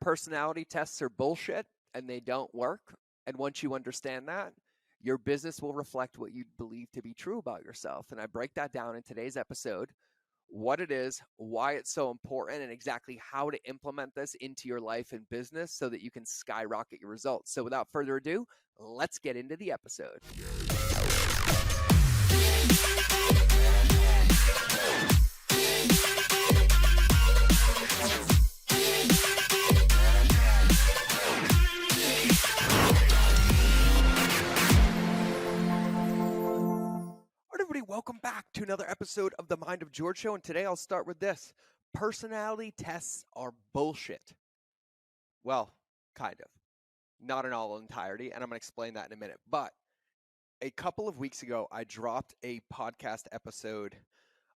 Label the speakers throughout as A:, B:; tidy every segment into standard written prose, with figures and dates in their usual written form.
A: Personality tests are bullshit and they don't work. And once you understand that, your business will reflect what you believe to be true about yourself. And I break that down in today's episode, what it is, why it's so important, and exactly how to implement this into your life and business so that you can skyrocket your results. So without further ado, let's get into the episode. Everybody, welcome back to another episode of the Mind of George Show, and today I'll start with this. Personality tests are bullshit. Well, kind of. Not in all entirety, and I'm going to explain that in a minute. But a couple of weeks ago, I dropped a podcast episode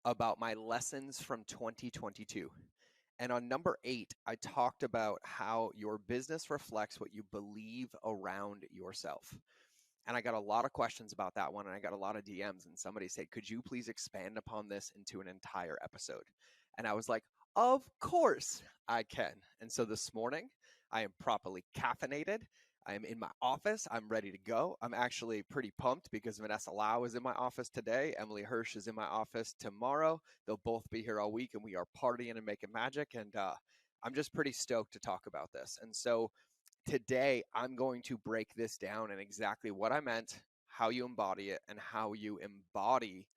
A: about my lessons from 2022. And on number 8, I talked about how your business reflects what you believe around yourself. And I got a lot of questions about that one, and I got a lot of DMs, and somebody said, could you please expand upon this into an entire episode? And I was like, of course I can. And so this morning, I am properly caffeinated. I am in my office. I'm ready to go. I'm actually pretty pumped because Vanessa Lau is in my office today. Emily Hirsch is in my office tomorrow. They'll both be here all week, and we are partying and making magic. And I'm just pretty stoked to talk about this. And so today, I'm going to break this down and exactly what I meant, how you embody it, and how you embody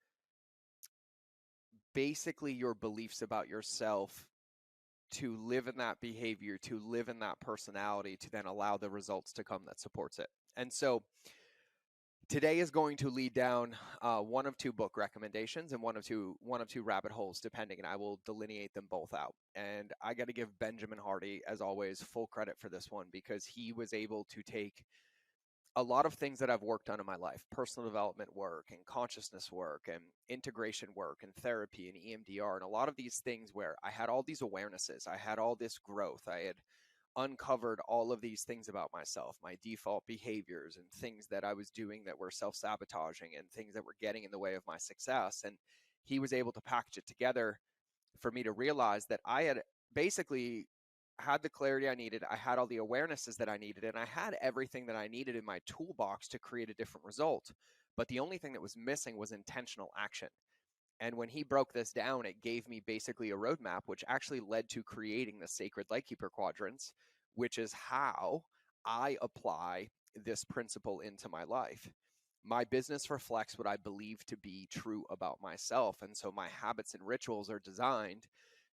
A: basically your beliefs about yourself to live in that behavior, to live in that personality, to then allow the results to come that supports it. And so today is going to lead down one of two book recommendations and one of two rabbit holes, depending, and I will delineate them both out. And I got to give Benjamin Hardy, as always, full credit for this one because he was able to take a lot of things that I've worked on in my life, personal development work and consciousness work and integration work and therapy and EMDR, and a lot of these things where I had all these awarenesses, I had all this growth, I had uncovered all of these things about myself, my default behaviors and things that I was doing that were self-sabotaging and things that were getting in the way of my success. And he was able to package it together for me to realize that I had basically had the clarity I needed, I had all the awarenesses that I needed, and I had everything that I needed in my toolbox to create a different result. But the only thing that was missing was intentional action. And when he broke this down, it gave me basically a roadmap, which actually led to creating the sacred Lightkeeper quadrants, which is how I apply this principle into my life. My business reflects what I believe to be true about myself. And so my habits and rituals are designed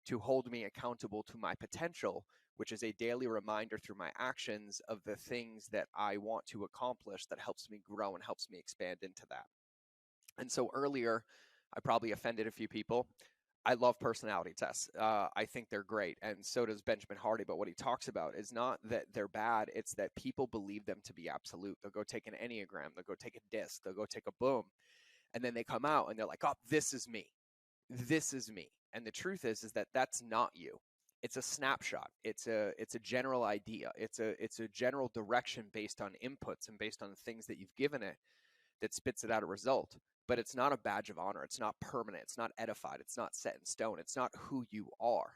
A: to hold me accountable to my potential, which is a daily reminder through my actions of the things that I want to accomplish that helps me grow and helps me expand into that. And so earlier, I probably offended a few people. I love personality tests. I think they're great, and so does Benjamin Hardy. But what he talks about is not that they're bad, it's that people believe them to be absolute. They'll go take an Enneagram, they'll go take a DISC, they'll go take a boom, and then they come out and they're like, oh, this is me. This is me. And the truth is that that's not you. It's a snapshot. It's a general idea. It's a general direction based on inputs and based on the things that you've given it that spits it out a result. But it's not a badge of honor. It's not permanent. It's not edified. It's not set in stone. It's not who you are.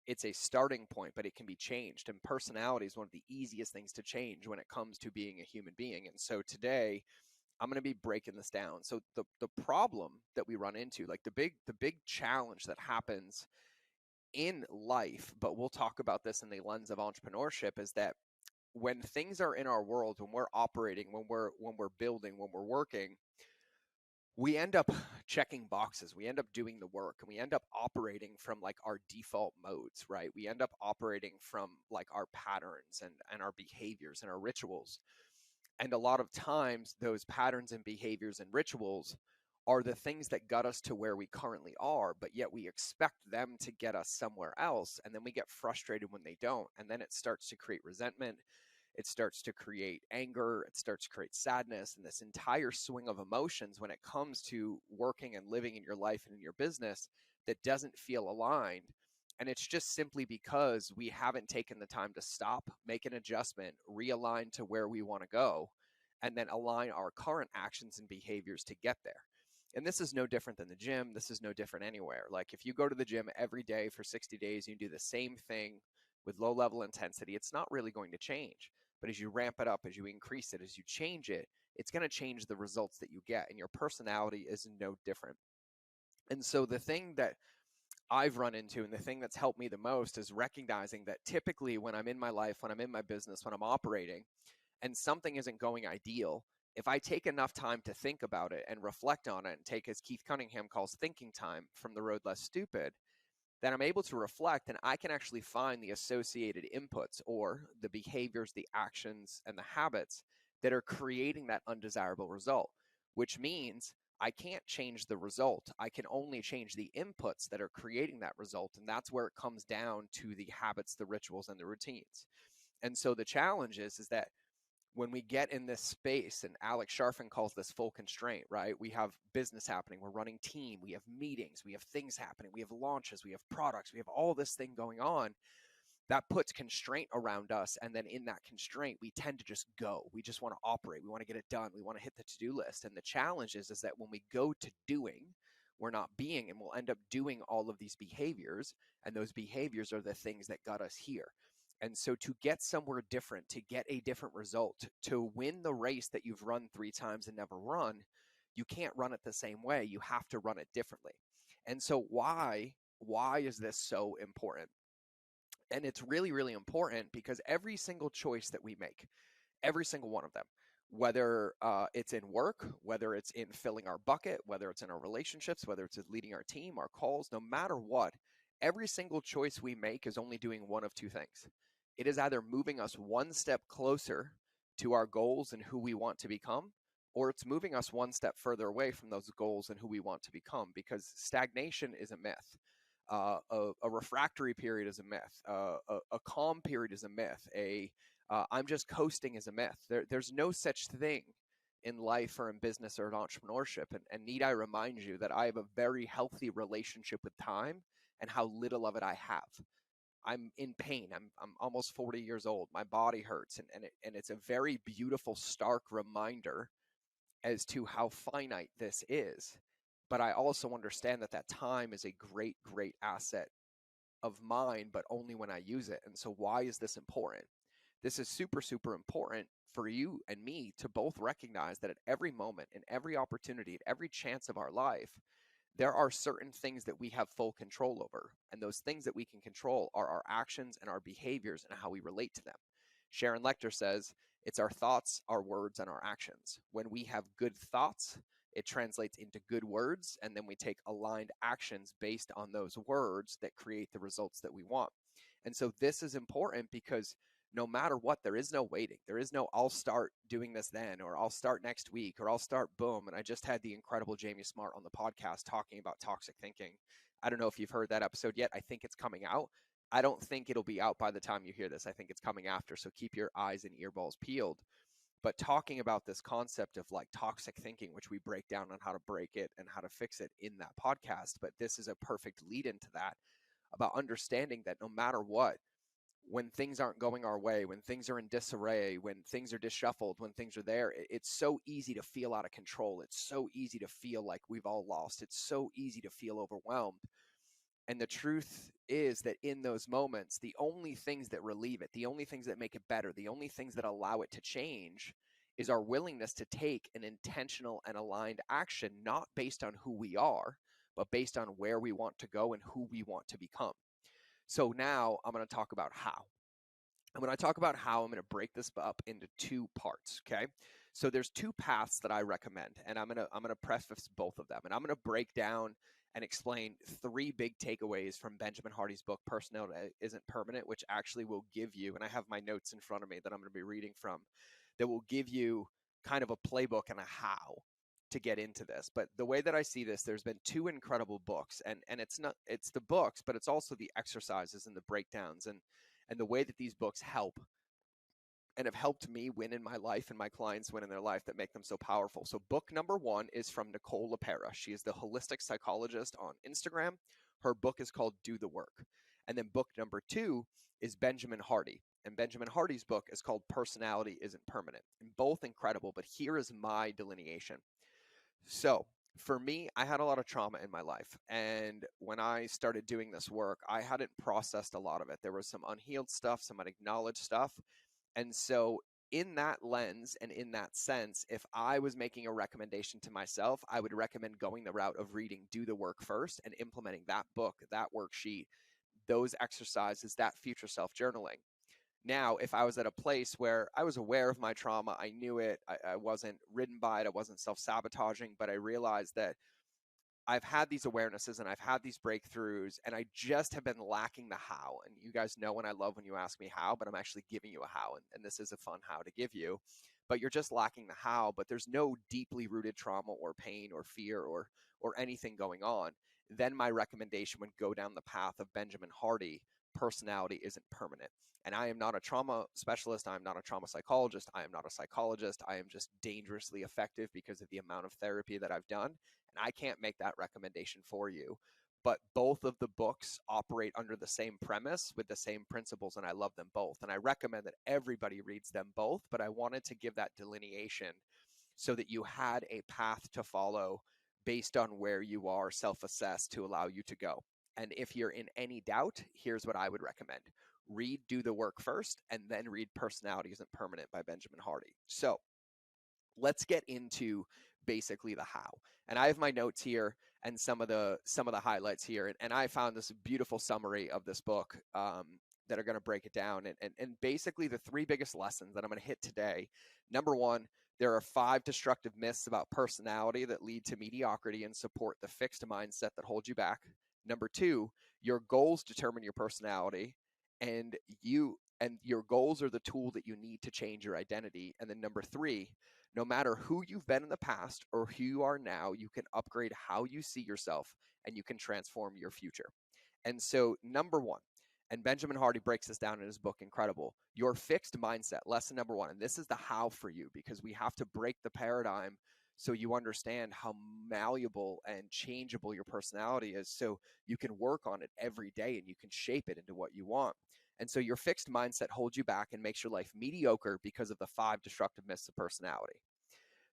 A: It's a starting point, but it can be changed. And personality is one of the easiest things to change when it comes to being a human being. And so today, I'm going to be breaking this down. So the problem that we run into, like the big challenge that happens in life, but we'll talk about this in the lens of entrepreneurship, is that when things are in our world, when we're operating, when we're building, when we're working, we end up checking boxes. We end up doing the work, and we end up operating from like our default modes, right? We end up operating from like our patterns and our behaviors and our rituals. And a lot of times those patterns and behaviors and rituals are the things that got us to where we currently are, but yet we expect them to get us somewhere else. And then we get frustrated when they don't. And then it starts to create resentment. It starts to create anger. It starts to create sadness, and this entire swing of emotions when it comes to working and living in your life and in your business that doesn't feel aligned. And it's just simply because we haven't taken the time to stop, make an adjustment, realign to where we want to go, and then align our current actions and behaviors to get there. And this is no different than the gym. This is no different anywhere. Like if you go to the gym every day for 60 days, you do the same thing with low level intensity, it's not really going to change. But as you ramp it up, as you increase it, as you change it, it's going to change the results that you get. And your personality is no different. And so the thing that I've run into and the thing that's helped me the most is recognizing that typically when I'm in my life, when I'm in my business, when I'm operating, and something isn't going ideal, if I take enough time to think about it and reflect on it and take, as Keith Cunningham calls, thinking time from The Road Less Stupid, then I'm able to reflect and I can actually find the associated inputs or the behaviors, the actions, and the habits that are creating that undesirable result, which means I can't change the result. I can only change the inputs that are creating that result. And that's where it comes down to the habits, the rituals, and the routines. And so the challenge is that when we get in this space, and Alex Sharfin calls this full constraint, right? We have business happening, we're running team, we have meetings, we have things happening, we have launches, we have products, we have all this thing going on that puts constraint around us. And then in that constraint, we tend to just go. We just want to operate. We want to get it done. We want to hit the to-do list. And the challenge is that when we go to doing, we're not being, and we'll end up doing all of these behaviors. And those behaviors are the things that got us here. And so to get somewhere different, to get a different result, to win the race that you've run 3 times and never run, you can't run it the same way. You have to run it differently. And so why is this so important? And it's really, really important because every single choice that we make, every single one of them, whether it's in work, whether it's in filling our bucket, whether it's in our relationships, whether it's in leading our team, our calls, no matter what, every single choice we make is only doing one of 2 things. It is either moving us one step closer to our goals and who we want to become, or it's moving us one step further away from those goals and who we want to become, because stagnation is a myth. A refractory period is a myth. A calm period is a myth. I'm just coasting is a myth. There's no such thing in life or in business or in entrepreneurship. And need I remind you that I have a very healthy relationship with time and how little of it I have. I'm in pain. I'm almost 40 years old. My body hurts. And it's a very beautiful, stark reminder as to how finite this is. But I also understand that time is a great, great asset of mine, but only when I use it. And so why is this important? This is super, super important for you and me to both recognize that at every moment, in every opportunity, at every chance of our life, there are certain things that we have full control over. And those things that we can control are our actions and our behaviors and how we relate to them. Sharon Lechter says, it's our thoughts, our words, and our actions. When we have good thoughts, it translates into good words, and then we take aligned actions based on those words that create the results that we want. And so this is important because no matter what, there is no waiting. There is no, I'll start doing this then, or I'll start next week, or I'll start boom. And I just had the incredible Jamie Smart on the podcast talking about toxic thinking. I don't know if you've heard that episode yet. I think it's coming out. I don't think it'll be out by the time you hear this. I think it's coming after. So keep your eyes and earballs peeled. But talking about this concept of like toxic thinking, which we break down on how to break it and how to fix it in that podcast. But this is a perfect lead into that, about understanding that no matter what, when things aren't going our way, when things are in disarray, when things are disshuffled, when things are there, it's so easy to feel out of control. It's so easy to feel like we've all lost. It's so easy to feel overwhelmed. And the truth is that in those moments, the only things that relieve it, the only things that make it better, the only things that allow it to change is our willingness to take an intentional and aligned action, not based on who we are, but based on where we want to go and who we want to become. So now I'm going to talk about how. And when I talk about how, I'm going to break this up into 2 parts, okay? So there's 2 paths that I recommend, and I'm going to preface both of them. And I'm going to break down and explain 3 big takeaways from Benjamin Hardy's book, Personality Isn't Permanent, which actually will give you, and I have my notes in front of me that I'm going to be reading from, that will give you kind of a playbook and a how to get into this. But the way that I see this, there's been 2 incredible books, and it's the books, but it's also the exercises and the breakdowns and the way that these books help and have helped me win in my life and my clients win in their life that make them so powerful. So book number 1 is from Nicole LaPera. She is the holistic psychologist on Instagram. Her book is called Do the Work. And then book number 2 is Benjamin Hardy. And Benjamin Hardy's book is called Personality Isn't Permanent. And both incredible, but here is my delineation. So For me, I had a lot of trauma in my life. And when I started doing this work, I hadn't processed a lot of it. There was some unhealed stuff, some unacknowledged stuff. And so, in that lens and in that sense, if I was making a recommendation to myself, I would recommend going the route of reading Do the Work first and implementing that book, that worksheet, those exercises, that future self journaling. Now, if I was at a place where I was aware of my trauma, I knew it, I wasn't ridden by it, I wasn't self sabotaging, but I realized that I've had these awarenesses and I've had these breakthroughs, and I just have been lacking the how. And you guys know when I love when you ask me how, but I'm actually giving you a how. And this is a fun how to give you. But you're just lacking the how, but there's no deeply rooted trauma or pain or fear or anything going on. Then my recommendation would go down the path of Benjamin Hardy. Personality isn't permanent. And I am not a trauma specialist. I am not a trauma psychologist. I am not a psychologist. I am just dangerously effective because of the amount of therapy that I've done, and I can't make that recommendation for you. But both of the books operate under the same premise with the same principles, and I love them both. And I recommend that everybody reads them both, but I wanted to give that delineation so that you had a path to follow based on where you are self-assessed to allow you to go. And if you're in any doubt, here's what I would recommend. Read Do the Work first, and then read Personality Isn't Permanent by Benjamin Hardy. So let's get into basically the how. And I have my notes here and some of the highlights here. And I found this beautiful summary of this book that are going to break it down. And basically the three biggest lessons that I'm going to hit today. Number one, there are 5 destructive myths about personality that lead to mediocrity and support the fixed mindset that holds you back. Number 2, your goals determine your personality, and your goals are the tool that you need to change your identity. And then number 3, no matter who you've been in the past or who you are now, you can upgrade how you see yourself and you can transform your future. And so, number 1, and Benjamin Hardy breaks this down in his book, Incredible, your fixed mindset, lesson number 1. And this is the how for you, because we have to break the paradigm so you understand how malleable and changeable your personality is, so you can work on it every day and you can shape it into what you want. And so your fixed mindset holds you back and makes your life mediocre because of the 5 destructive myths of personality.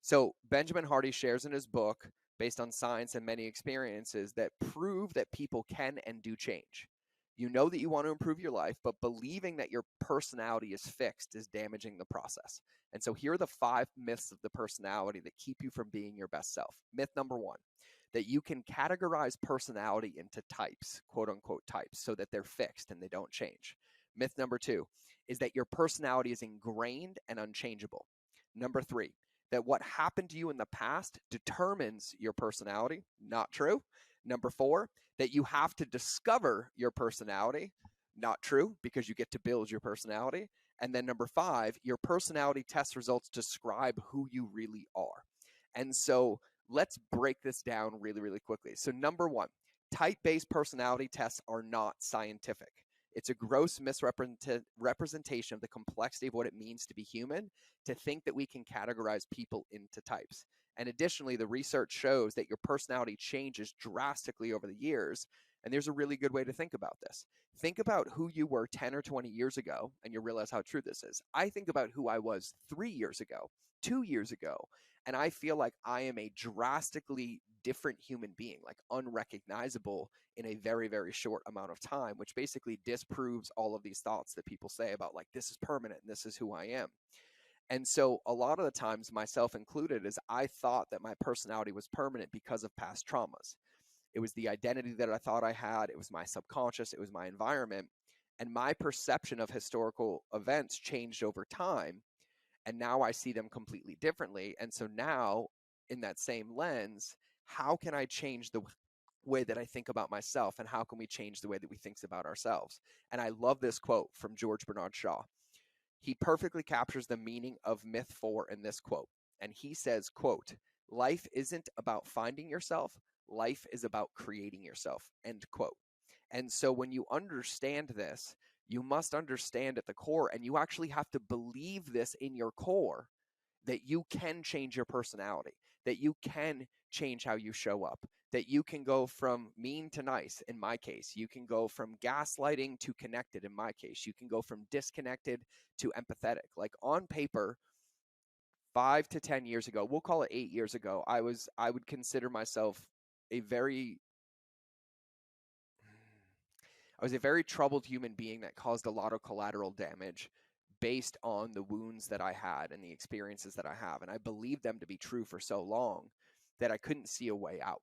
A: So Benjamin Hardy shares in his book, based on science and many experiences, that prove that people can and do change. You know that you want to improve your life, but believing that your personality is fixed is damaging the process. And so here are the 5 myths of the personality that keep you from being your best self. Myth number 1, that you can categorize personality into types, quote unquote types, so that they're fixed and they don't change. Myth number 2 is that your personality is ingrained and unchangeable. Number 3, that what happened to you in the past determines your personality. Not true. Number 4, that you have to discover your personality. Not true, because you get to build your personality. And then number 5, your personality test results describe who you really are. And so let's break this down really, really quickly. So number 1, type-based personality tests are not scientific. It's a gross misrepresentation of the complexity of what it means to be human, to think that we can categorize people into types. And additionally, the research shows that your personality changes drastically over the years. And there's a really good way to think about this. Think about who you were 10 or 20 years ago, and you'll realize how true this is. I think about who I was 3 years ago, 2 years ago, and I feel like I am a drastically different human being, like unrecognizable in a very, very short amount of time, which basically disproves all of these thoughts that people say about, like, this is permanent and this is who I am. And so a lot of the times, myself included, is I thought that my personality was permanent because of past traumas. It was the identity that I thought I had. It was my subconscious. It was my environment. And my perception of historical events changed over time. And now I see them completely differently. And so now, in that same lens, how can I change the way that I think about myself? And how can we change the way that we think about ourselves? And I love this quote from George Bernard Shaw. He perfectly captures the meaning of myth 4 in this quote. And he says, quote, life isn't about finding yourself. Life is about creating yourself, end quote. And so when you understand this, you must understand at the core, and you actually have to believe this in your core, that you can change your personality, that you can change how you show up, that you can go from mean to nice, in my case. You can go from gaslighting to connected, in my case. You can go from disconnected to empathetic. Like, on paper, 5 to 10 years ago, we'll call it 8 years ago, I would consider myself a very I was a very troubled human being that caused a lot of collateral damage based on the wounds that I had and the experiences that I have. And I believed them to be true for so long that I couldn't see a way out.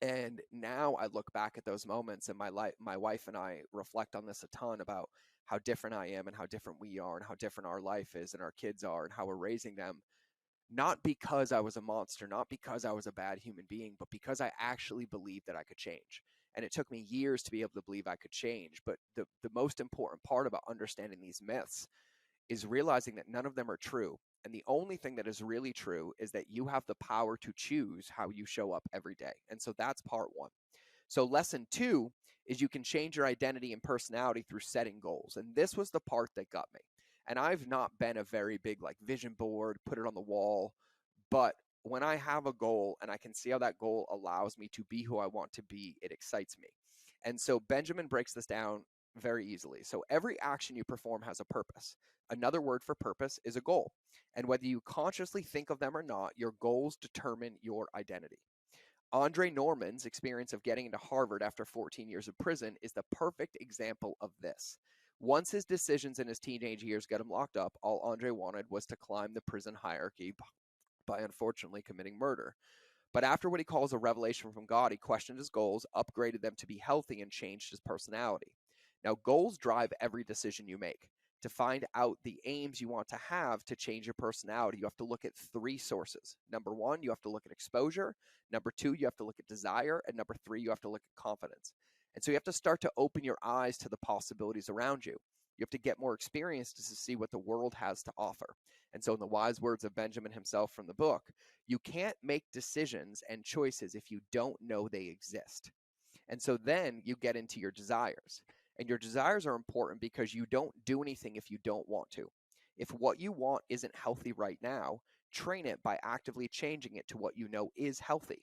A: And now I look back at those moments, and my wife and I reflect on this a ton about how different I am and how different we are and how different our life is and our kids are and how we're raising them. Not because I was a monster, not because I was a bad human being, but because I actually believed that I could change. And it took me years to be able to believe I could change. But the most important part about understanding these myths is realizing that none of them are true. And the only thing that is really true is that you have the power to choose how you show up every day. And so that's part one. So lesson two is you can change your identity and personality through setting goals. And this was the part that got me. And I've not been a very big like vision board, put it on the wall, but when I have a goal and I can see how that goal allows me to be who I want to be, it excites me. And so Benjamin breaks this down very easily. So every action you perform has a purpose. Another word for purpose is a goal. And whether you consciously think of them or not, your goals determine your identity. Andre Norman's experience of getting into Harvard after 14 years of prison is the perfect example of this. Once his decisions in his teenage years got him locked up, all Andre wanted was to climb the prison hierarchy by unfortunately committing murder. But after what he calls a revelation from God, he questioned his goals, upgraded them to be healthy, and changed his personality. Now, goals drive every decision you make. To find out the aims you want to have to change your personality, you have to look at three sources. Number one, you have to look at exposure. Number two, you have to look at desire. And number three, you have to look at confidence. And so you have to start to open your eyes to the possibilities around you. You have to get more experience to see what the world has to offer. And so in the wise words of Benjamin himself from the book, you can't make decisions and choices if you don't know they exist. And so then you get into your desires. And your desires are important because you don't do anything if you don't want to. If what you want isn't healthy right now, train it by actively changing it to what you know is healthy.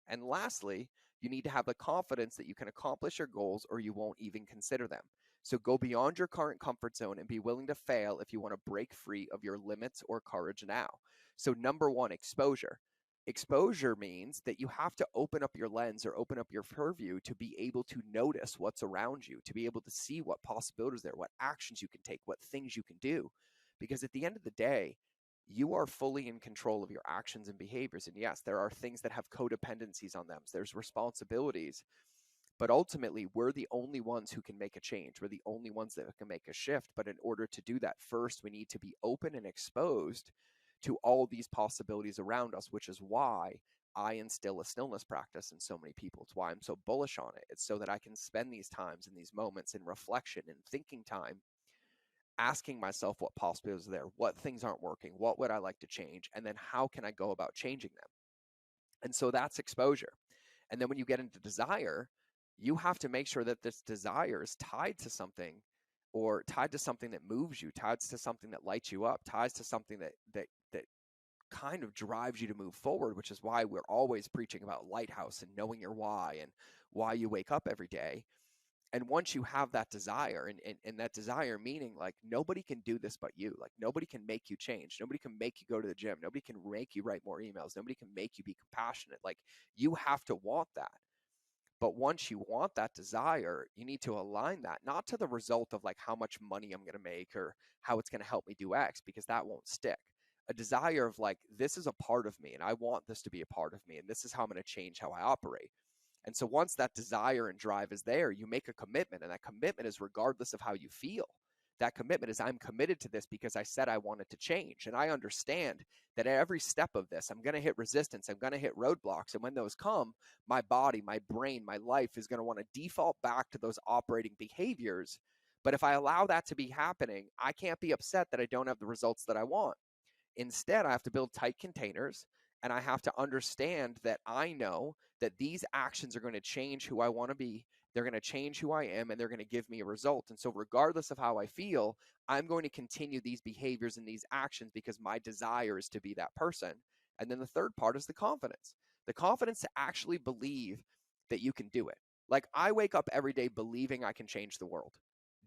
A: And lastly, you need to have the confidence that you can accomplish your goals or you won't even consider them. So go beyond your current comfort zone and be willing to fail if you want to break free of your limits or courage now. So number one, exposure. Exposure means that you have to open up your lens or open up your purview to be able to notice what's around you, to be able to see what possibilities there, what actions you can take, what things you can do. Because at the end of the day, you are fully in control of your actions and behaviors. And yes, there are things that have codependencies on them. There's responsibilities. But ultimately, we're the only ones who can make a change. We're the only ones that can make a shift. But in order to do that, first, we need to be open and exposed to all these possibilities around us, which is why I instill a stillness practice in so many people. It's why I'm so bullish on it. It's so that I can spend these times and these moments in reflection and thinking time, asking myself what possibilities are there, what things aren't working, what would I like to change, and then how can I go about changing them? And so that's exposure. And then when you get into desire, you have to make sure that this desire is tied to something, or tied to something that moves you, tied to something that lights you up, ties to something that kind of drives you to move forward, which is why we're always preaching about Lighthouse and knowing your why and why you wake up every day. And once you have that desire, and that desire meaning like nobody can do this but you, like nobody can make you change, nobody can make you go to the gym, nobody can make you write more emails, nobody can make you be compassionate, like you have to want that. But once you want that desire, you need to align that not to the result of like how much money I'm going to make or how it's going to help me do X, because that won't stick. A desire of like, this is a part of me and I want this to be a part of me, and this is how I'm going to change how I operate. And so once that desire and drive is there, you make a commitment, and that commitment is regardless of how you feel. That commitment is, I'm committed to this because I said I wanted to change. And I understand that at every step of this, I'm going to hit resistance. I'm going to hit roadblocks. And when those come, my body, my brain, my life is going to want to default back to those operating behaviors. But if I allow that to be happening, I can't be upset that I don't have the results that I want. Instead, I have to build tight containers, and I have to understand that I know that these actions are going to change who I want to be. They're going to change who I am, and they're going to give me a result. And so regardless of how I feel, I'm going to continue these behaviors and these actions because my desire is to be that person. And then the third part is the confidence to actually believe that you can do it. Like I wake up every day believing I can change the world.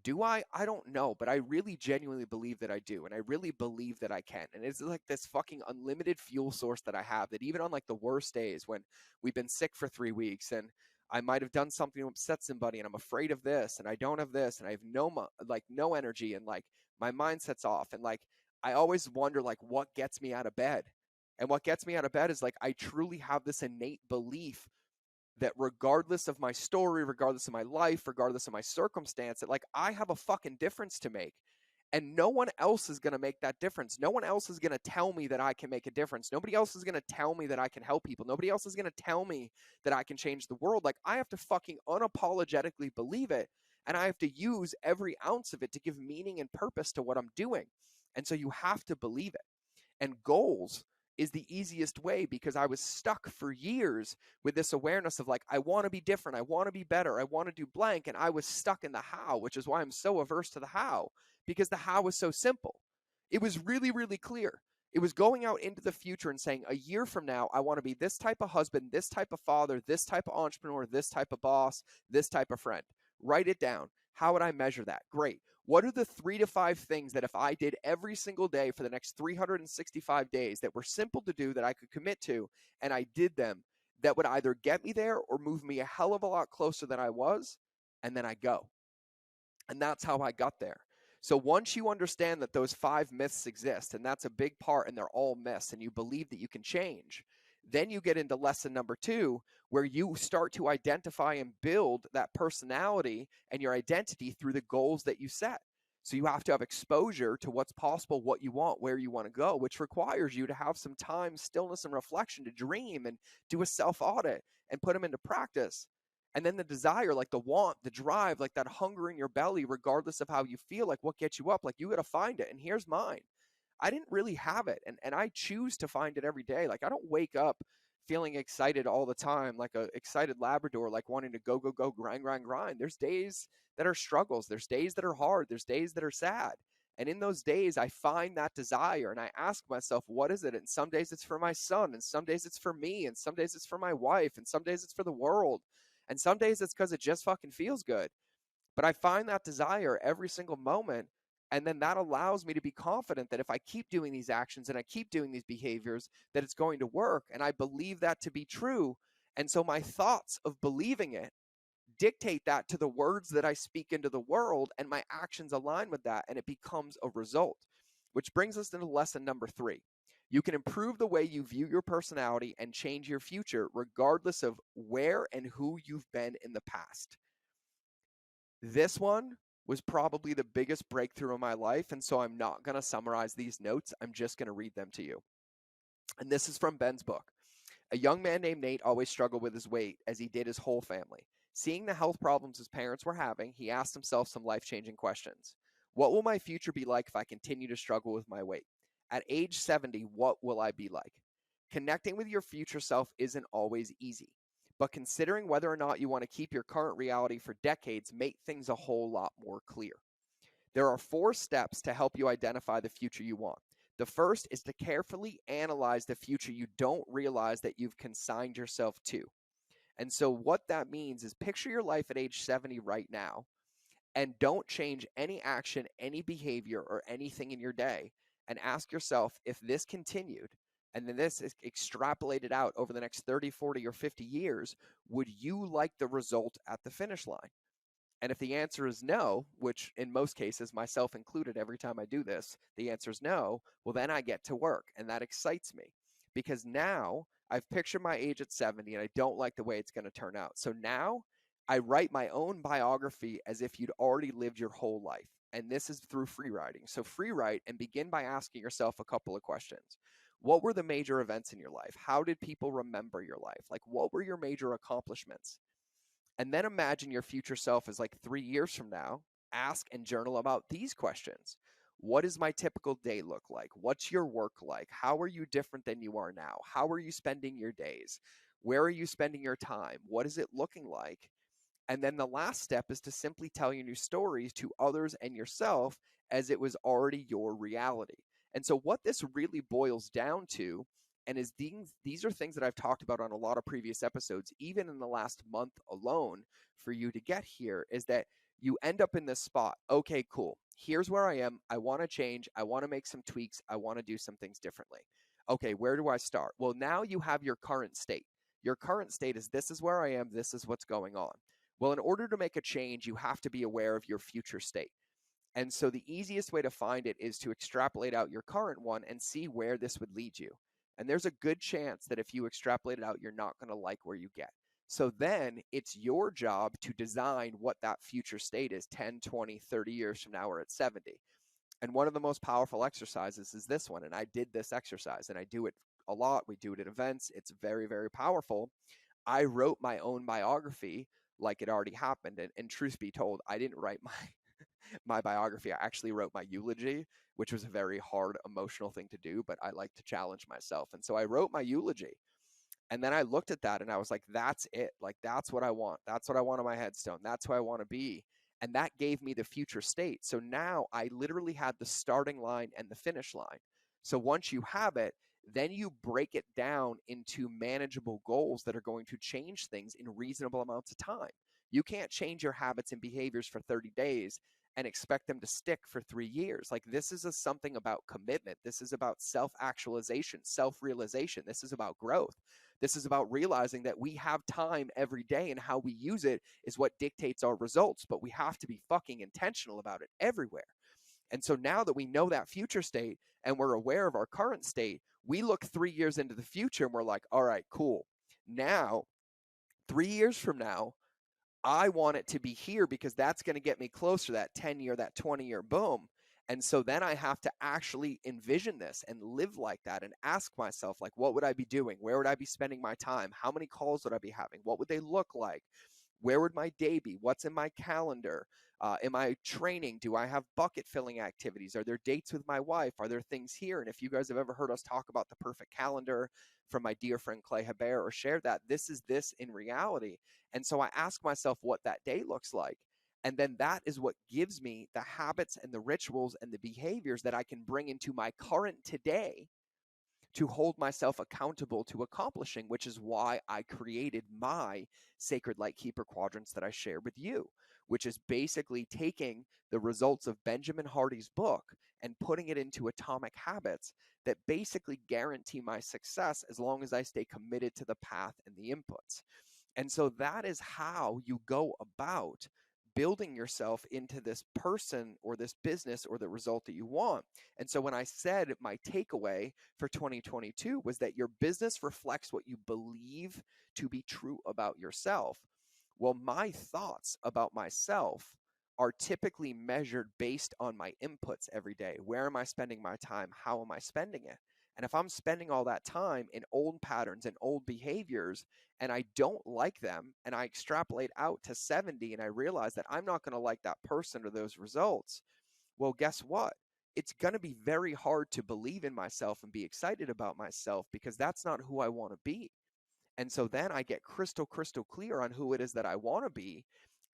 A: Do I? I don't know, but I really genuinely believe that I do. And I really believe that I can. And it's like this fucking unlimited fuel source that I have that even on like the worst days when we've been sick for 3 weeks and I might have done something to upset somebody and I'm afraid of this and I don't have this and I have no energy and like my mindset's off. And like, I always wonder like what gets me out of bed. And what gets me out of bed is like, I truly have this innate belief that regardless of my story, regardless of my life, regardless of my circumstance, that like I have a fucking difference to make. And no one else is going to make that difference. No one else is going to tell me that I can make a difference. Nobody else is going to tell me that I can help people. Nobody else is going to tell me that I can change the world. Like I have to fucking unapologetically believe it. And I have to use every ounce of it to give meaning and purpose to what I'm doing. And so you have to believe it. And goals is the easiest way because I was stuck for years with this awareness of like, I want to be different. I want to be better. I want to do blank. And I was stuck in the how, which is why I'm so averse to the how, because the how was so simple. It was really, really clear. It was going out into the future and saying, a year from now, I want to be this type of husband, this type of father, this type of entrepreneur, this type of boss, this type of friend. Write it down. How would I measure that? Great. What are the 3 to 5 things that if I did every single day for the next 365 days that were simple to do that I could commit to, and I did them, that would either get me there or move me a hell of a lot closer than I was, and then I go. And that's how I got there. So once you understand that those 5 myths exist, and that's a big part, and they're all myths, and you believe that you can change, then you get into lesson number 2, where you start to identify and build that personality and your identity through the goals that you set. So you have to have exposure to what's possible, what you want, where you want to go, which requires you to have some time, stillness, and reflection to dream and do a self-audit and put them into practice. And then the desire, like the want, the drive, like that hunger in your belly, regardless of how you feel, like what gets you up, like you got to find it. And here's mine. I didn't really have it. And I choose to find it every day. Like I don't wake up feeling excited all the time, like a excited Labrador, like wanting to go, go, go, grind, grind, grind. There's days that are struggles. There's days that are hard. There's days that are sad. And in those days, I find that desire and I ask myself, what is it? And some days it's for my son, and some days it's for me, and some days it's for my wife, and some days it's for the world. And some days it's because it just fucking feels good. But I find that desire every single moment. And then that allows me to be confident that if I keep doing these actions and I keep doing these behaviors, that it's going to work. And I believe that to be true. And so my thoughts of believing it dictate that to the words that I speak into the world, and my actions align with that, and it becomes a result. Which brings us into lesson number 3. You can improve the way you view your personality and change your future regardless of where and who you've been in the past. This one was probably the biggest breakthrough in my life, and so I'm not going to summarize these notes. I'm just going to read them to you. And this is from Ben's book. A young man named Nate always struggled with his weight, as he did his whole family. Seeing the health problems his parents were having, he asked himself some life-changing questions. What will my future be like if I continue to struggle with my weight? At age 70, what will I be like? Connecting with your future self isn't always easy, but considering whether or not you want to keep your current reality for decades make things a whole lot more clear. There are 4 steps to help you identify the future you want. The first is to carefully analyze the future you don't realize that you've consigned yourself to. And so what that means is picture your life at age 70 right now, and don't change any action, any behavior, or anything in your day, and ask yourself, if this continued, and then this is extrapolated out over the next 30, 40, or 50 years, would you like the result at the finish line? And if the answer is no, which in most cases, myself included, every time I do this, the answer is no, well, then I get to work. And that excites me because now I've pictured my age at 70 and I don't like the way it's going to turn out. So now I write my own biography as if you'd already lived your whole life. And this is through free writing. So free write and begin by asking yourself a couple of questions. What were the major events in your life? How did people remember your life? Like, what were your major accomplishments? And then imagine your future self as like 3 years from now. Ask and journal about these questions. What does my typical day look like? What's your work like? How are you different than you are now? How are you spending your days? Where are you spending your time? What is it looking like? And then the last step is to simply tell your new stories to others and yourself as it was already your reality. And so what this really boils down to, and is these are things that I've talked about on a lot of previous episodes, even in the last month alone, for you to get here, is that you end up in this spot. Okay, cool. Here's where I am. I want to change. I want to make some tweaks. I want to do some things differently. Okay, where do I start? Well, now you have your current state. Your current state is this is where I am. This is what's going on. Well, in order to make a change, you have to be aware of your future state. And so the easiest way to find it is to extrapolate out your current one and see where this would lead you. And there's a good chance that if you extrapolate it out, you're not going to like where you get. So then it's your job to design what that future state is 10, 20, 30 years from now or at 70. And one of the most powerful exercises is this one. And I did this exercise and I do it a lot. We do it at events. It's very, very powerful. I wrote my own biography like it already happened. And truth be told, I didn't write my biography. I actually wrote my eulogy, which was a very hard emotional thing to do, but I like to challenge myself. And so I wrote my eulogy. And then I looked at that and I was like, that's it. Like, that's what I want. That's what I want on my headstone. That's who I want to be. And that gave me the future state. So now I literally had the starting line and the finish line. So once you have it, then you break it down into manageable goals that are going to change things in reasonable amounts of time. You can't change your habits and behaviors for 30 days and expect them to stick for 3 years. Like, this is something about commitment. This is about self-actualization, self-realization. This is about growth. This is about realizing that we have time every day and how we use it is what dictates our results, but we have to be fucking intentional about it everywhere. And so now that we know that future state and we're aware of our current state, we look 3 years into the future and we're like, all right, cool. Now, 3 years from now, I want it to be here because that's going to get me closer to that 10-year, that 20-year boom. And so then I have to actually envision this and live like that and ask myself, like, what would I be doing? Where would I be spending my time? How many calls would I be having? What would they look like? Where would my day be? What's in my calendar? Am I training? Do I have bucket filling activities? Are there dates with my wife? Are there things here? And if you guys have ever heard us talk about the perfect calendar from my dear friend Clay Hebert or shared that, this is this in reality. And so I ask myself what that day looks like. And then that is what gives me the habits and the rituals and the behaviors that I can bring into my current today to hold myself accountable to accomplishing, which is why I created my Sacred Light Keeper quadrants that I share with you, which is basically taking the results of Benjamin Hardy's book and putting it into atomic habits that basically guarantee my success as long as I stay committed to the path and the inputs. And so that is how you go about building yourself into this person or this business or the result that you want. And so when I said my takeaway for 2022 was that your business reflects what you believe to be true about yourself. Well, my thoughts about myself are typically measured based on my inputs every day. Where am I spending my time? How am I spending it? And if I'm spending all that time in old patterns and old behaviors and I don't like them and I extrapolate out to 70 and I realize that I'm not going to like that person or those results, well, guess what? It's going to be very hard to believe in myself and be excited about myself because that's not who I want to be. And so then I get crystal clear on who it is that I want to be.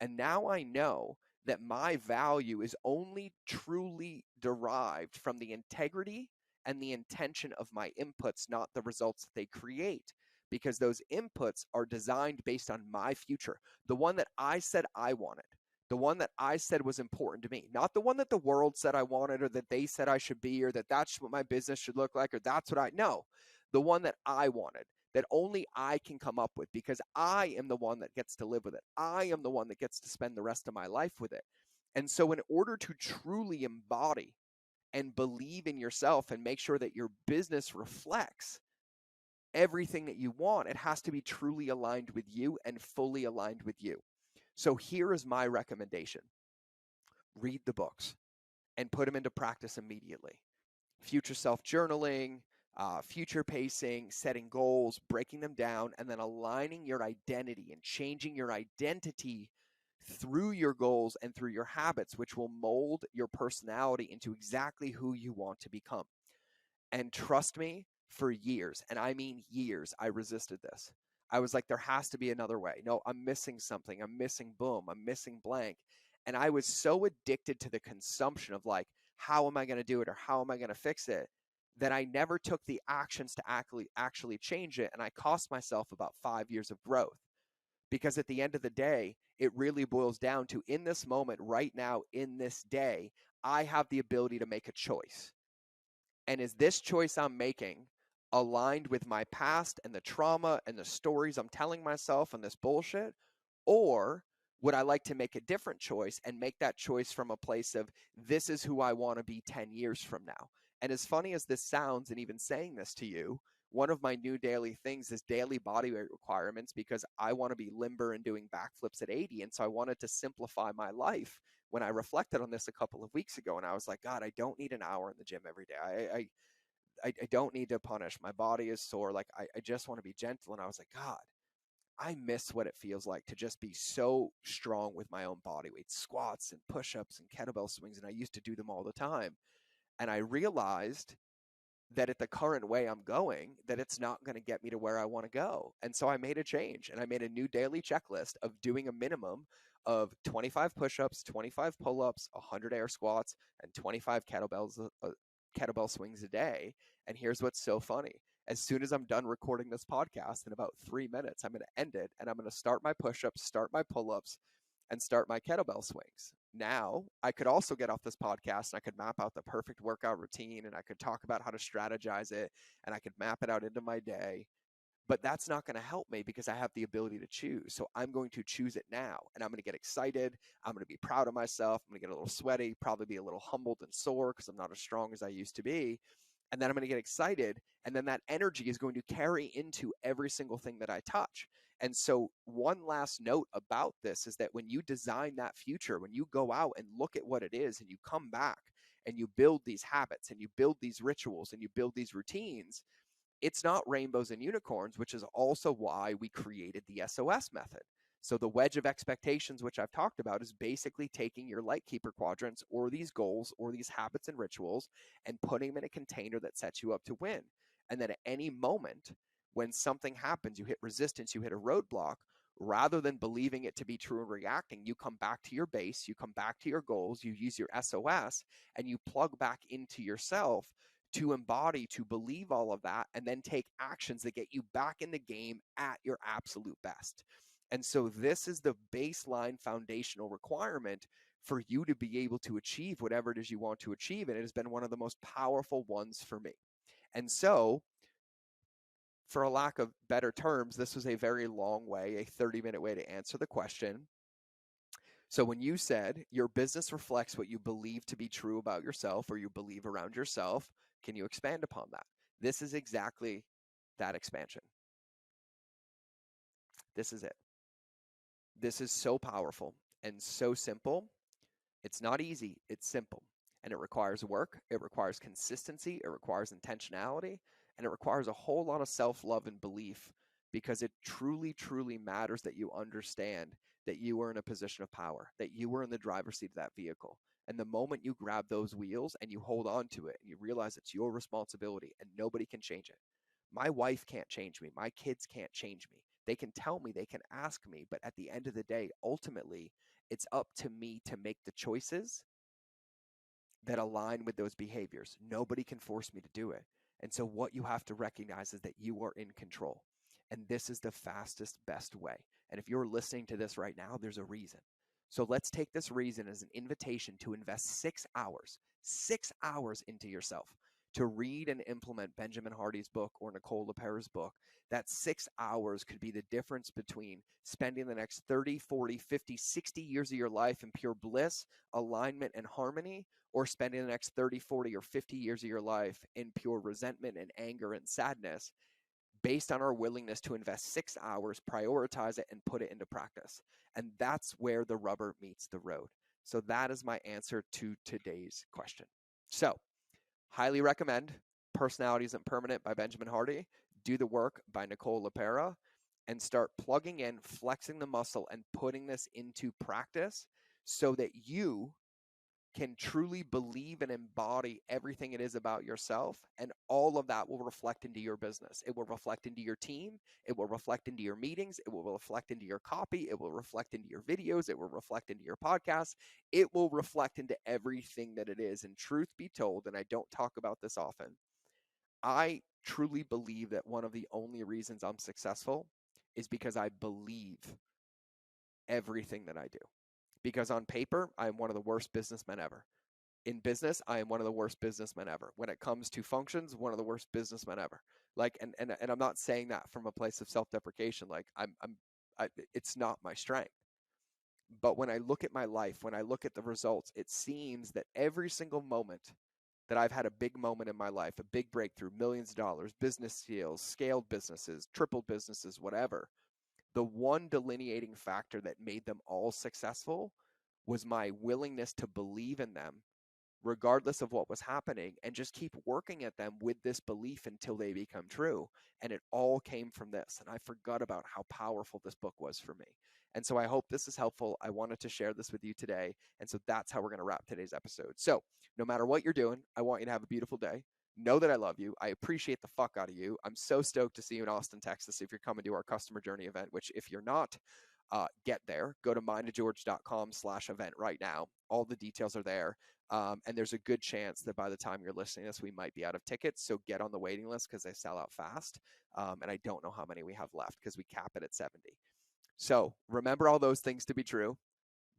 A: And now I know that my value is only truly derived from the integrity and the intention of my inputs, not the results that they create, because those inputs are designed based on my future, the one that I said I wanted, the one that I said was important to me, not the one that the world said I wanted or that they said I should be or that that's what my business should look like or that's what I know, the one that I wanted, that only I can come up with because I am the one that gets to live with it. I am the one that gets to spend the rest of my life with it. And so in order to truly embody and believe in yourself and make sure that your business reflects everything that you want, it has to be truly aligned with you and fully aligned with you. So here is my recommendation. Read the books and put them into practice immediately. Future self journaling, future pacing, setting goals, breaking them down, and then aligning your identity and changing your identity through your goals and through your habits, which will mold your personality into exactly who you want to become. And trust me, for years, and I mean years, I resisted this. I was like, there has to be another way. No, I'm missing something. I'm missing boom. I'm missing blank. And I was so addicted to the consumption of like, how am I going to do it or how am I going to fix it, that I never took the actions to actually change it. And I cost myself about 5 years of growth. Because at the end of the day, it really boils down to, in this moment, right now, in this day, I have the ability to make a choice. And is this choice I'm making aligned with my past and the trauma and the stories I'm telling myself and this bullshit? Or would I like to make a different choice and make that choice from a place of, this is who I want to be 10 years from now? And as funny as this sounds, and even saying this to you, one of my new daily things is daily body weight requirements, because I want to be limber and doing backflips at 80. And so I wanted to simplify my life. When I reflected on this a couple of weeks ago, and I was like, God, I don't need an hour in the gym every day. I don't need to punish. My body is sore. Like, I just want to be gentle. And I was like, God, I miss what it feels like to just be so strong with my own body weight, squats and push-ups and kettlebell swings. And I used to do them all the time. And I realized that at the current way I'm going, that it's not going to get me to where I want to go. And so I made a change, and I made a new daily checklist of doing a minimum of 25 push-ups, 25 pull-ups, 100 air squats, and 25 kettlebell swings a day. And here's what's so funny. As soon as I'm done recording this podcast in about 3 minutes, I'm going to end it, and I'm going to start my push-ups, start my pull-ups, and start my kettlebell swings. Now, I could also get off this podcast and I could map out the perfect workout routine, and I could talk about how to strategize it, and I could map it out into my day. But that's not going to help me because I have the ability to choose. So I'm going to choose it now, and I'm going to get excited. I'm going to be proud of myself. I'm going to get a little sweaty, probably be a little humbled and sore because I'm not as strong as I used to be. And then I'm going to get excited. And then that energy is going to carry into every single thing that I touch. And so, one last note about this is that when you design that future, when you go out and look at what it is, and you come back and you build these habits and you build these rituals and you build these routines, it's not rainbows and unicorns, which is also why we created the SOS method. So the wedge of expectations, which I've talked about, is basically taking your Lightkeeper quadrants or these goals or these habits and rituals and putting them in a container that sets you up to win. And then at any moment, when something happens, you hit resistance, you hit a roadblock, rather than believing it to be true and reacting, you come back to your base, you come back to your goals, you use your SOS, and you plug back into yourself to embody, to believe all of that, and then take actions that get you back in the game at your absolute best. And so this is the baseline foundational requirement for you to be able to achieve whatever it is you want to achieve. And it has been one of the most powerful ones for me. And so, for a lack of better terms, this was a very long way, a 30-minute way to answer the question. So when you said your business reflects what you believe to be true about yourself or you believe around yourself, can you expand upon that? This is exactly that expansion. This is it. This is so powerful and so simple. It's not easy, it's simple. And it requires work, it requires consistency, it requires intentionality, and it requires a whole lot of self-love and belief, because it truly, truly matters that you understand that you are in a position of power, that you are in the driver's seat of that vehicle. And the moment you grab those wheels and you hold on to it and you realize it's your responsibility and nobody can change it. My wife can't change me. My kids can't change me. They can tell me, they can ask me, but at the end of the day, ultimately, it's up to me to make the choices that align with those behaviors. Nobody can force me to do it. And so what you have to recognize is that you are in control. And this is the fastest, best way. And if you're listening to this right now, there's a reason. So let's take this reason as an invitation to invest 6 hours into yourself, to read and implement Benjamin Hardy's book or Nicole LePera's book. That 6 hours could be the difference between spending the next 30, 40, 50, 60 years of your life in pure bliss, alignment, and harmony, or spending the next 30, 40, or 50 years of your life in pure resentment and anger and sadness, based on our willingness to invest 6 hours, prioritize it, and put it into practice. And that's where the rubber meets the road. So that is my answer to today's question. So, highly recommend Personality Isn't Permanent by Benjamin Hardy, Do the Work by Nicole LePera, and start plugging in, flexing the muscle, and putting this into practice so that you can truly believe and embody everything it is about yourself, and all of that will reflect into your business. It will reflect into your team. It will reflect into your meetings. It will reflect into your copy. It will reflect into your videos. It will reflect into your podcasts. It will reflect into everything that it is. And truth be told, and I don't talk about this often, I truly believe that one of the only reasons I'm successful is because I believe everything that I do. Because on paper, I am one of the worst businessmen ever. In business, I am one of the worst businessmen ever. When it comes to functions, one of the worst businessmen ever. Like, and I'm not saying that from a place of self-deprecation. Like, it's not my strength. But when I look at my life, when I look at the results, it seems that every single moment that I've had a big moment in my life, a big breakthrough, millions of dollars, business deals, scaled businesses, tripled businesses, whatever, the one delineating factor that made them all successful was my willingness to believe in them regardless of what was happening, and just keep working at them with this belief until they become true. And it all came from this. And I forgot about how powerful this book was for me. And so I hope this is helpful. I wanted to share this with you today. And so that's how we're going to wrap today's episode. So no matter what you're doing, I want you to have a beautiful day. Know that I love you. I appreciate the fuck out of you. I'm so stoked to see you in Austin, Texas, if you're coming to our customer journey event, which if you're not, get there. Go to mindofgeorge.com/event right now. All the details are there. And there's a good chance that by the time you're listening to this, we might be out of tickets. So get on the waiting list because they sell out fast. And I don't know how many we have left because we cap it at 70. So remember all those things to be true.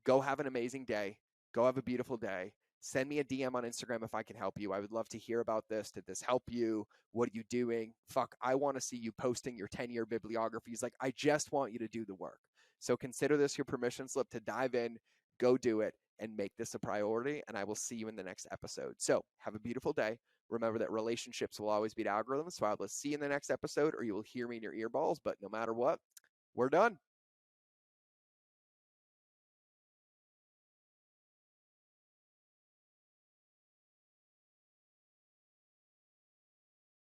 A: Go have an amazing day. Go have a beautiful day. Send me a DM on Instagram if I can help you. I would love to hear about this. Did this help you? What are you doing? Fuck, I want to see you posting your 10-year bibliographies. Like, I just want you to do the work. So consider this your permission slip to dive in, go do it, and make this a priority. And I will see you in the next episode. So have a beautiful day. Remember that relationships will always beat algorithms. So I'll see you in the next episode, or you will hear me in your earballs. But no matter what, we're done.